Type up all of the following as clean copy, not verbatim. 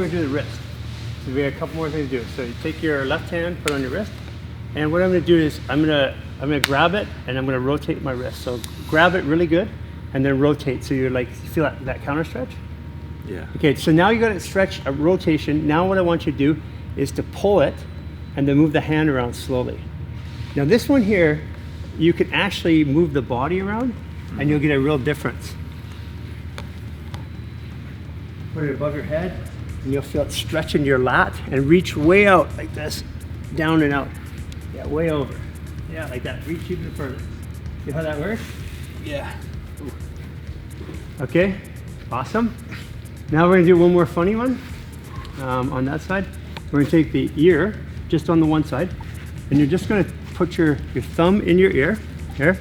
we're gonna do the wrist. So we have a couple more things to do. So you take your left hand, put it on your wrist, and what I'm gonna do is I'm gonna grab it and I'm gonna rotate my wrist. So grab it really good and then rotate. So you're like, you feel that counter stretch? Yeah. Okay, so now you got it stretch, a rotation. Now what I want you to do is to pull it and then move the hand around slowly. Now this one here, you can actually move the body around and you'll get a real difference. Put it above your head and you'll feel it stretching your lat and reach way out like this, down and out. Yeah, way over. Yeah, like that, reach even further. See how that works? Yeah. Okay, awesome. Now we're gonna do one more funny one on that side. We're gonna take the ear just on the one side and you're just gonna put your thumb in your ear, here.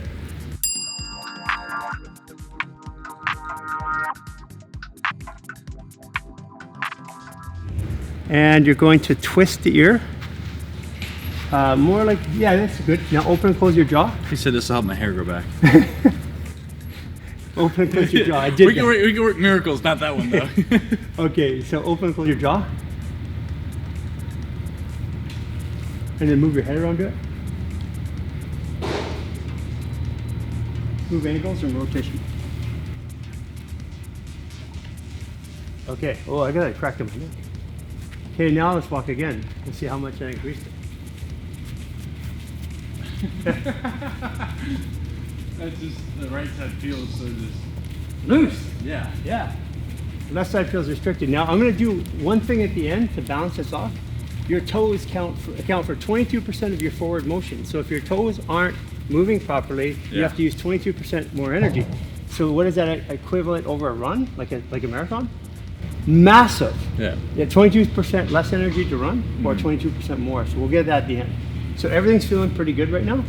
And you're going to twist the ear. More like, yeah, that's good. Now open and close your jaw. He said this will help my hair grow back. Open and close your jaw. I did we can work miracles, not that one though. Okay, so open and close your jaw. And then move your head around to it. Move angles and rotation. Okay, oh, I gotta crack them again. Okay, now let's walk again and see how much I increased it. That's just, the right side feels so just Loose. yeah. Yeah. Left side feels restricted. Now I'm gonna do one thing at the end to balance this off. Your toes account for 22% of your forward motion. So if your toes aren't moving properly, you have to use 22% more energy. So what is that equivalent over a run, like a marathon? Massive. Yeah. Yeah, 22% less energy to run or 22% more. So we'll get that at the end. So everything's feeling pretty good right now.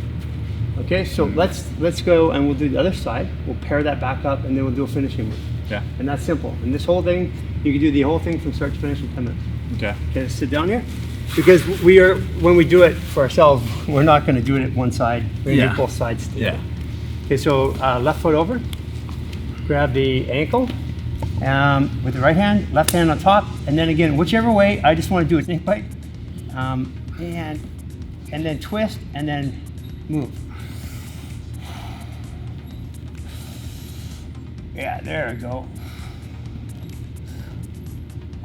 Okay, so let's go and we'll do the other side. We'll pair that back up and then we'll do a finishing move. Yeah. And that's simple. And this whole thing, you can do the whole thing from start to finish in 10 minutes. Okay. Okay, sit down here. Because when we do it for ourselves, we're not going to do it at one side. We're going to do both sides together. Yeah. Okay, so left foot over. Grab the ankle with the right hand, left hand on top, and then again, whichever way. I just want to do a snake bite, and then twist, and then move. Yeah, there we go.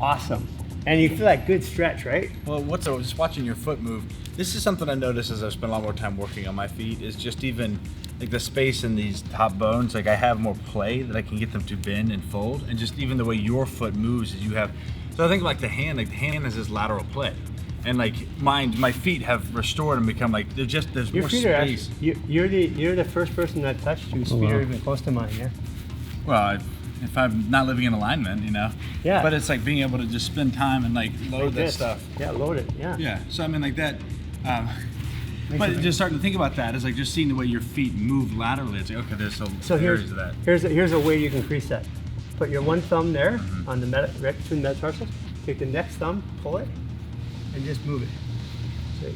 Awesome. And you feel that good stretch, right? Well, just watching your foot move, this is something I noticed as I've spent a lot more time working on my feet, is just even like the space in these top bones, like I have more play that I can get them to bend and fold, and just even the way your foot moves is you have, so I think like the hand has this lateral play. And like my feet have restored and become like, there's Your more feet space. Are actually, you're the first person that touched whose feet are even close to mine, yeah? Well, if I'm not living in alignment, you know. Yeah. But it's like being able to just spend time and like load Like that this. stuff. Yeah, load it, yeah. Yeah. So I mean like that. But just starting to think about that is like just seeing the way your feet move laterally. It's like, okay, there's some areas of that. Here's a way you can increase that. Put your one thumb there on the right between the metatarsals. Take the next thumb, pull it, and just move it.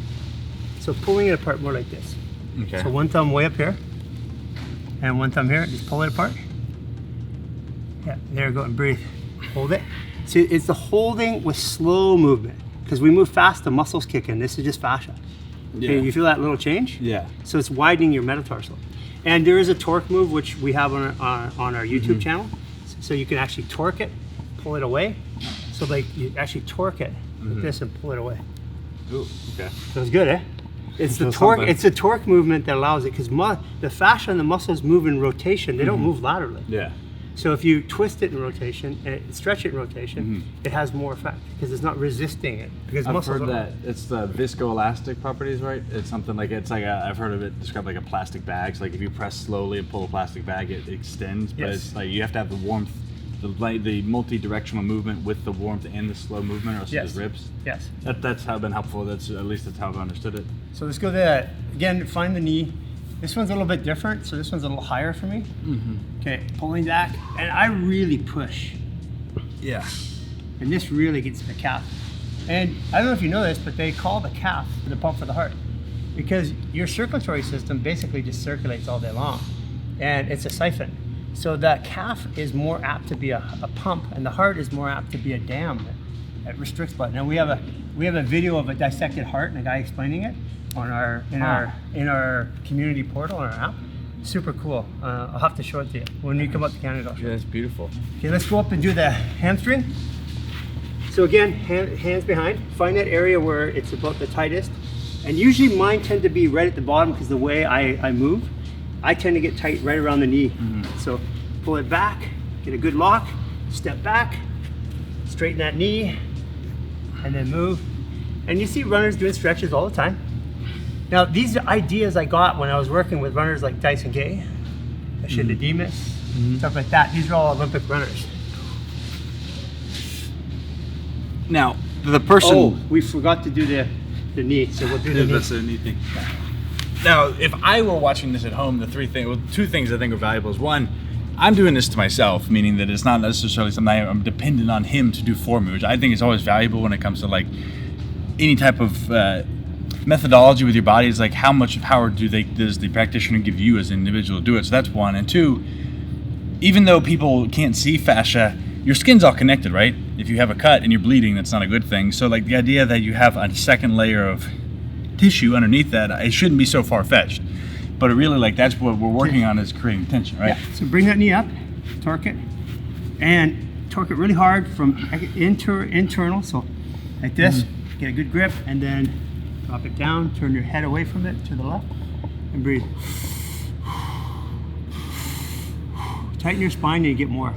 So pulling it apart more like this. Okay. So one thumb way up here, and one thumb here. Just pull it apart. Yeah, there you go, and breathe. Hold it. See, it's the holding with slow movement. Because we move fast, the muscles kick in. This is just fascia. Okay, you feel that little change? Yeah. So it's widening your metatarsal. And there is a torque move, which we have on our YouTube channel. So you can actually torque it, pull it away. So like you actually torque it like this and pull it away. Ooh, okay. Feels good, eh? It's the torque. Something. It's the torque movement that allows it, because the fascia and the muscles move in rotation. They don't move laterally. Yeah. So if you twist it in rotation and stretch it in rotation, it has more effect because it's not resisting it. Because I've muscles heard are, that it's the viscoelastic properties, right? It's something like I've heard of it described like a plastic bag. So like if you press slowly and pull a plastic bag, it extends. But it's like you have to have the warmth, the multi-directional movement with the warmth and the slow movement, or else it just rips. Yes. That's how been helpful. That's how I've understood it. So let's go there again. Find the knee. This one's a little bit different, so this one's a little higher for me. Okay, pulling back, and I really push. Yeah. And this really gets the calf. And I don't know if you know this, but they call the calf the pump for the heart, because your circulatory system basically just circulates all day long, and it's a siphon. So that calf is more apt to be a pump, and the heart is more apt to be a dam. it restricts blood. Now we have a video of a dissected heart and a guy explaining it on our in our community portal on our app. Super cool. I'll have to show it to you when we come up to Canada. I'll show Yeah, you. that's beautiful. Okay, let's go up and do the hamstring. So again, hands behind. Find that area where it's about the tightest. And usually mine tend to be right at the bottom because the way I move, I tend to get tight right around the knee. So pull it back, get a good lock, step back, straighten that knee, and then move. And you see runners doing stretches all the time. Now, these are ideas I got when I was working with runners like Dyson Gay, Ashinda Demas, stuff like that. These are all Olympic runners. Now, the person. Oh, we forgot to do the knee, so we'll do the knee. That's a neat thing. Now, if I were watching this at home, two things I think are valuable is one, I'm doing this to myself, meaning that it's not necessarily something I'm dependent on him to do for me, which I think is always valuable when it comes to like any type of methodology with your body. Is like how much power does the practitioner give you as an individual to do it? So that's one. And two, even though people can't see fascia, your skin's all connected, right? If you have a cut and you're bleeding, that's not a good thing. So like the idea that you have a second layer of tissue underneath that, it shouldn't be so far-fetched. But it really, like, that's what we're working on, is creating tension, right? Yeah. So bring that knee up, torque it, and torque it really hard from internal. So like this, get a good grip, and then drop it down, turn your head away from it to the left, and breathe. Tighten your spine and you get more.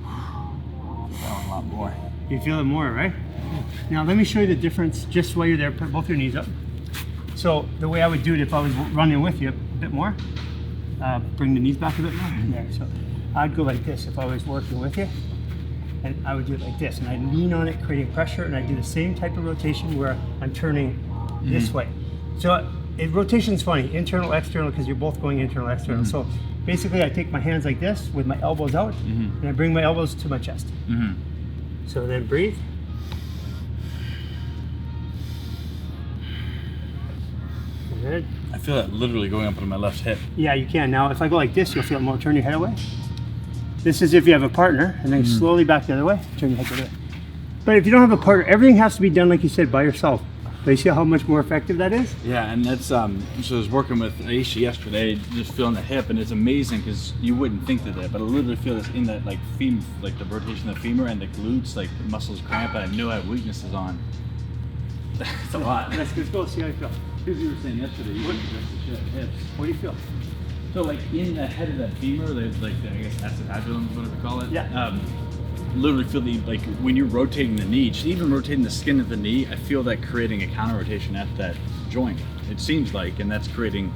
A lot more. You feel it more, right? Now let me show you the difference just while you're there. Put both your knees up. So the way I would do it if I was running with you a bit more, bring the knees back a bit more. There. So I'd go like this if I was working with you, and I would do it like this, and I'd lean on it, creating pressure, and I'd do the same type of rotation where I'm turning this way. So rotation's funny, internal, external, because you're both going internal, external. So basically I take my hands like this with my elbows out, and I bring my elbows to my chest. So then breathe. And then, I feel that literally going up on my left hip. yeah, you can. Now, if I go like this, you'll feel it more. Turn your head away. This is if you have a partner, and then slowly back the other way. Turn your head the other way. But if you don't have a partner, everything has to be done, like you said, by yourself. But you see how much more effective that is? Yeah, and that's so I was working with Aisha yesterday, just feeling the hip, and it's amazing because you wouldn't think that, but I literally feel this in that like femur, like the rotation of the femur and the glutes, like the muscles cramp, and I know I have weaknesses on. It's a lot. Let's go see how you feel. Because you were saying yesterday, you wouldn't just the shit hips. What do you feel? So like in the head of that femur, there's like I guess acetabular is what we call it. Yeah. Literally feel the, like when you're rotating the knee, just even rotating the skin of the knee, I feel that creating a counter rotation at that joint. It seems like, and that's creating.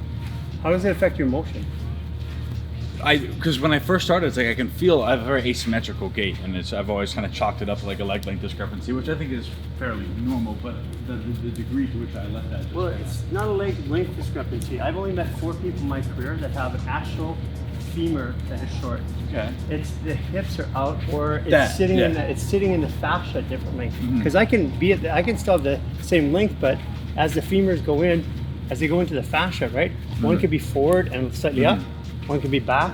How does it affect your motion? Because when I first started, it's like I can feel I have a very asymmetrical gait, and I've always kind of chalked it up to like a leg length discrepancy, which I think is fairly normal. But the degree to which I let that. Well, it's not a leg length discrepancy. I've only met 4 people in my career that have an actual femur that is short. Okay. It's the hips are out, or it's sitting in the fascia differently. Because I can still have the same length, but as the femurs go in, as they go into the fascia, right? One could be forward and slightly up, one could be back.